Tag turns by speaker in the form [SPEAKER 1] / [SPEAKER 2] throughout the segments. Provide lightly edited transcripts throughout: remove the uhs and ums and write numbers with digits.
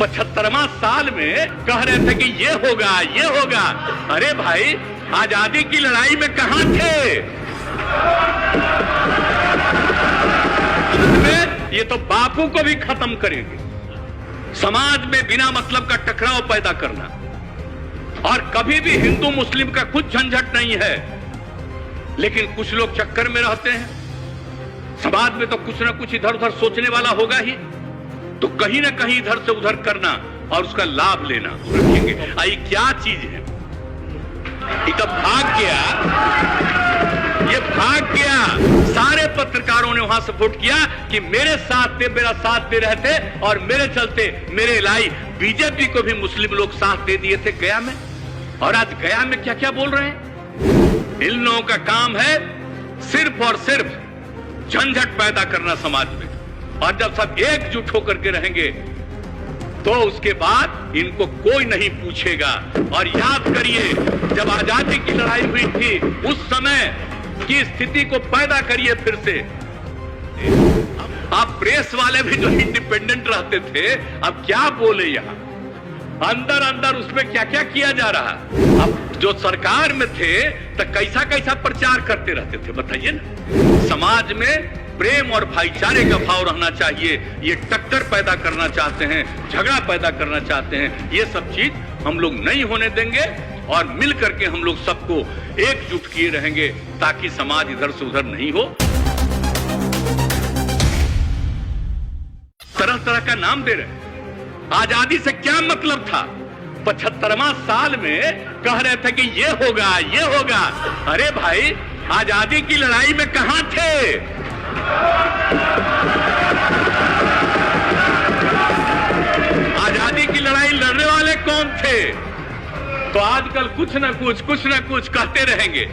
[SPEAKER 1] 75वां साल में कह रहे थे कि ये होगा ये होगा। अरे भाई, आजादी की लड़ाई में कहां थे? ये तो बापू को भी खत्म करेंगे। समाज में बिना मतलब का टकराव पैदा करना, और कभी भी हिंदू मुस्लिम का कुछ झंझट नहीं है, लेकिन कुछ लोग चक्कर में रहते हैं। समाज में तो कुछ ना कुछ इधर उधर सोचने वाला होगा ही, तो कहीं ना कहीं इधर से उधर करना और उसका लाभ लेना रखेंगे। आई क्या चीज है? ये तो भाग गया, ये भाग गया। सारे पत्रकारों ने वहां सपोर्ट किया कि मेरे साथ थे, मेरा साथ दे रहे थे, और मेरे चलते मेरे लाई बीजेपी को भी मुस्लिम लोग साथ दे दिए थे गया में। और आज गया में क्या क्या बोल रहे हैं? इन लोगों का काम है सिर्फ और सिर्फ झंझट पैदा करना समाज में, और जब सब एकजुट होकर के रहेंगे तो उसके बाद इनको कोई नहीं पूछेगा। और याद करिए, जब आजादी की लड़ाई हुई थी उस समय की स्थिति को पैदा करिए फिर से। आप प्रेस वाले भी जो इंडिपेंडेंट रहते थे, अब क्या बोले यहां अंदर अंदर उसमें क्या क्या किया जा रहा। अब जो सरकार में थे तो कैसा कैसा प्रचार करते रहते थे, बताइए ना। समाज में प्रेम और भाईचारे का भाव रहना चाहिए। ये टक्कर पैदा करना चाहते हैं, झगड़ा पैदा करना चाहते हैं, ये सब चीज हम लोग नहीं होने देंगे, और मिल करके हम लोग सबको एकजुट किए रहेंगे ताकि समाज इधर से उधर नहीं हो। तरह तरह का नाम दे रहे। आजादी से क्या मतलब था? 75वां साल में कह रहे थे कि ये होगा ये होगा। अरे भाई, आजादी की लड़ाई में कहां थे? आजादी की लड़ाई लड़ने वाले कौन थे? तो आजकल कुछ ना कुछ कहते रहेंगे,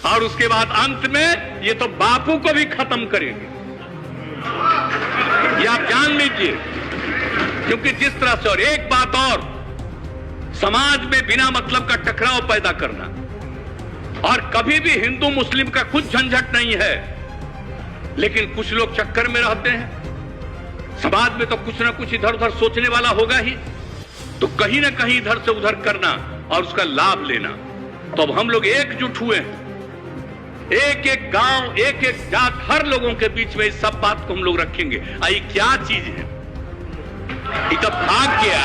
[SPEAKER 1] और उसके बाद अंत में ये तो बापू को भी खत्म करेंगे। ये आप जान लीजिए, क्योंकि जिस तरह से, और एक बात और, समाज में बिना मतलब का टकराव पैदा करना, और कभी भी हिंदू मुस्लिम का कुछ झंझट नहीं है, लेकिन कुछ लोग चक्कर में रहते हैं। समाज में तो कुछ ना कुछ इधर उधर सोचने वाला होगा ही, तो कहीं ना कहीं इधर से उधर करना और उसका लाभ लेना। तो अब हम लोग एकजुट हुए हैं, एक एक गांव, एक एक जात, हर लोगों के बीच में इस सब बात को हम लोग रखेंगे। आई क्या चीज है? ये तो भाग गया,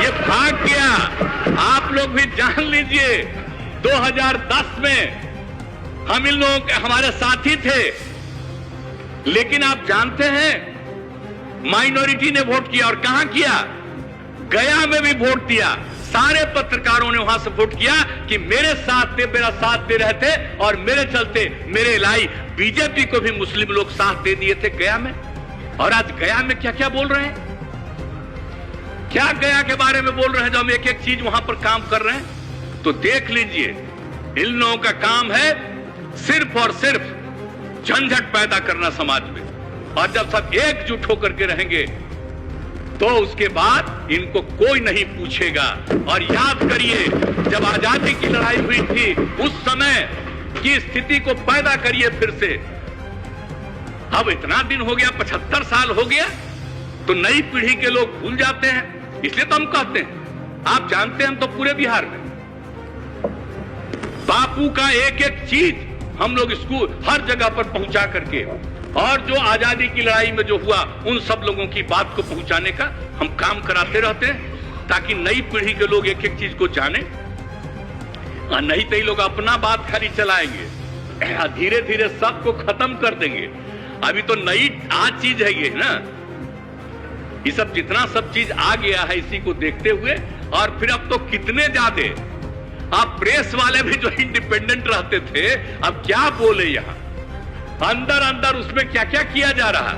[SPEAKER 1] ये भाग गया। आप लोग भी जान लीजिए, 2010 में हम इन लोगों के, हमारे साथी थे, लेकिन आप जानते हैं माइनॉरिटी ने वोट किया, और कहां किया? गया में भी वोट दिया। सारे पत्रकारों ने वहां सपोर्ट किया कि मेरे साथ थे, मेरा साथ दे रहे थे, और मेरे चलते मेरे लाई बीजेपी को भी मुस्लिम लोग साथ दे दिए थे गया में। और आज गया में क्या क्या बोल रहे हैं? क्या गया के बारे में बोल रहे हैं, जो हम एक एक चीज वहां पर काम कर रहे हैं। तो देख लीजिए, इन लोगों का काम है सिर्फ और सिर्फ झंझट पैदा करना समाज में, और जब सब एकजुट होकर के रहेंगे तो उसके बाद इनको कोई नहीं पूछेगा। और याद करिए, जब आजादी की लड़ाई हुई थी उस समय की स्थिति को पैदा करिए फिर से। अब इतना दिन हो गया, 75 साल हो गया, तो नई पीढ़ी के लोग भूल जाते हैं। इसलिए तो हम कहते हैं, आप जानते हैं, हम तो पूरे बिहार में बापू का एक एक चीज हम लोग स्कूल हर जगह पर पहुंचा करके, और जो आजादी की लड़ाई में जो हुआ उन सब लोगों की बात को पहुंचाने का हम काम कराते रहते हैं, ताकि नई पीढ़ी के लोग एक एक चीज को जाने। नहीं तो ये लोग अपना बात खाली चलाएंगे, धीरे धीरे सबको खत्म कर देंगे। अभी तो नई आज चीज है ये ना, ये सब जितना सब चीज आ गया है इसी को देखते हुए, और फिर अब तो कितने ज्यादा आप प्रेस वाले भी जो इंडिपेंडेंट रहते थे, अब क्या बोले यहां अंदर अंदर उसमें क्या क्या किया जा रहा,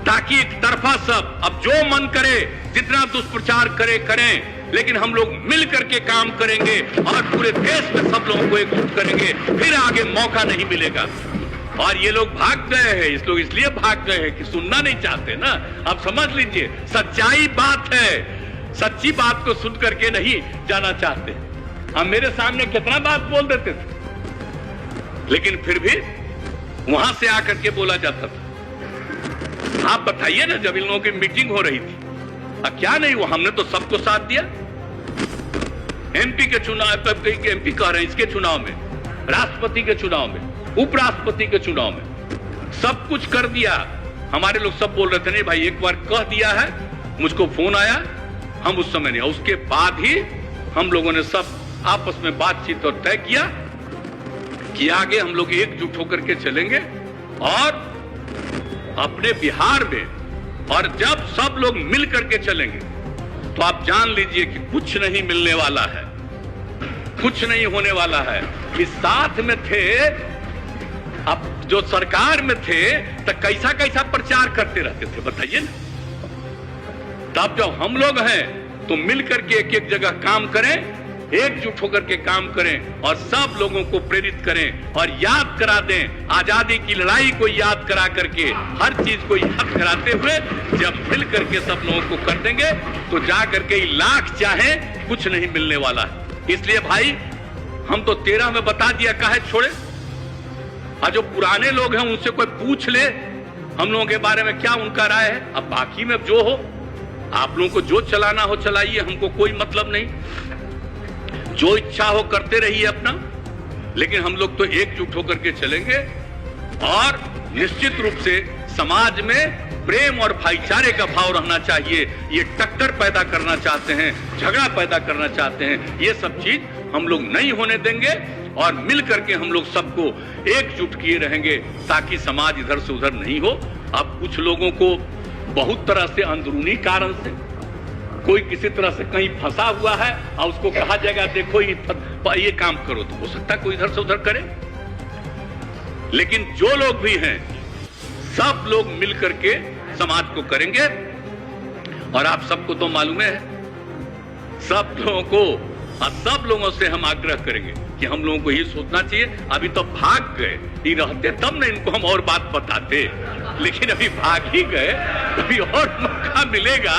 [SPEAKER 1] ताकि एक तरफा सब अब जो मन करे जितना दुष्प्रचार करे करें, लेकिन हम लोग मिल करके काम करेंगे और पूरे देश में सब लोगों को एकजुट करेंगे, फिर आगे मौका नहीं मिलेगा। और ये लोग भाग गए हैं, इस लोग इसलिए भाग गए हैं कि सुनना नहीं चाहते ना। अब समझ लीजिए, सच्चाई बात है, सच्ची बात को सुन करके नहीं जाना चाहते। हम मेरे सामने कितना बात बोल देते थे, लेकिन फिर भी वहां से आकर के बोला जाता था। आप बताइए ना, जब इन लोगों की मीटिंग हो रही थी क्या नहीं हुआ? हमने तो सबको साथ दिया। एमपी के चुनाव, एमपी कह रहे हैं, इसके चुनाव में, राष्ट्रपति के चुनाव में, उपराष्ट्रपति के चुनाव में सब कुछ कर दिया। हमारे लोग सब बोल रहे थे नहीं भाई, एक बार कह दिया है, मुझको फोन आया, हम उस समय नहीं, उसके बाद ही हम लोगों ने सब आपस में बातचीत और तय किया कि आगे हम लोग एकजुट होकर के चलेंगे और अपने बिहार में, और जब सब लोग मिल करके चलेंगे तो आप जान लीजिए कि कुछ नहीं मिलने वाला है, कुछ नहीं होने वाला है। इस साथ में थे, अब जो सरकार में थे तो कैसा कैसा प्रचार करते रहते थे बताइए ना। तब जब हम लोग हैं तो मिल करके एक एक जगह काम करें, एकजुट होकर के काम करें और सब लोगों को प्रेरित करें और याद करा दें, आजादी की लड़ाई को याद करा करके, हर चीज को याद कराते हुए जब मिल करके सब लोगों को कर देंगे तो जा करके लाख चाहे कुछ नहीं मिलने वाला है। इसलिए भाई हम तो 13 में बता दिया, काहे छोड़े। और जो पुराने लोग हैं उनसे कोई पूछ ले हम लोगों के बारे में क्या उनका राय है। अब बाकी में जो हो, आप लोगों को जो चलाना हो चलाइए, हमको कोई मतलब नहीं, जो इच्छा हो करते रहिए अपना, लेकिन हम लोग तो एकजुट होकर के चलेंगे और निश्चित रूप से समाज में प्रेम और भाईचारे का भाव रहना चाहिए। ये टक्कर पैदा करना चाहते हैं, झगड़ा पैदा करना चाहते हैं, ये सब चीज हम लोग नहीं होने देंगे और मिल करके हम लोग सबको एकजुट किए रहेंगे ताकि समाज इधर से उधर नहीं हो। अब कुछ लोगों को बहुत तरह से अंदरूनी कारण से कोई किसी तरह से कहीं फंसा हुआ है और उसको कहा जाएगा देखो ये काम करो, तो हो सकता है कोई इधर से उधर करे। लेकिन जो लोग भी हैं सब लोग मिल करके समाज को करेंगे। और आप सबको तो मालूम है, सब लोगों को और सब लोगों से हम आग्रह करेंगे कि हम लोगों को ये सोचना चाहिए, अभी तो भाग गए, ये रहते तब ना इनको हम और बात बताते, लेकिन अभी भाग ही गए, अभी और मौका मिलेगा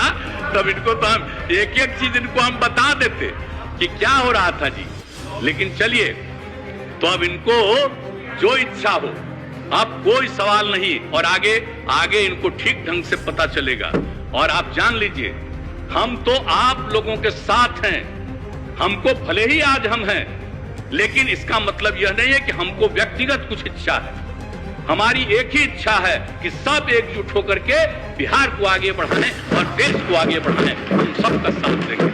[SPEAKER 1] तब इनको तो हम एक एक चीज इनको हम बता देते कि क्या हो रहा था जी। लेकिन चलिए, तो अब इनको जो इच्छा हो, अब कोई सवाल नहीं, और आगे इनको ठीक ढंग से पता चलेगा। और आप जान लीजिए हम तो आप लोगों के साथ हैं, हमको भले ही आज हम हैं, लेकिन इसका मतलब यह नहीं है कि हमको व्यक्तिगत कुछ इच्छा है। हमारी एक ही इच्छा है कि सब एकजुट होकर के बिहार को आगे बढ़ाएं और देश को आगे बढ़ाएं। हम सबका साथ देंगे।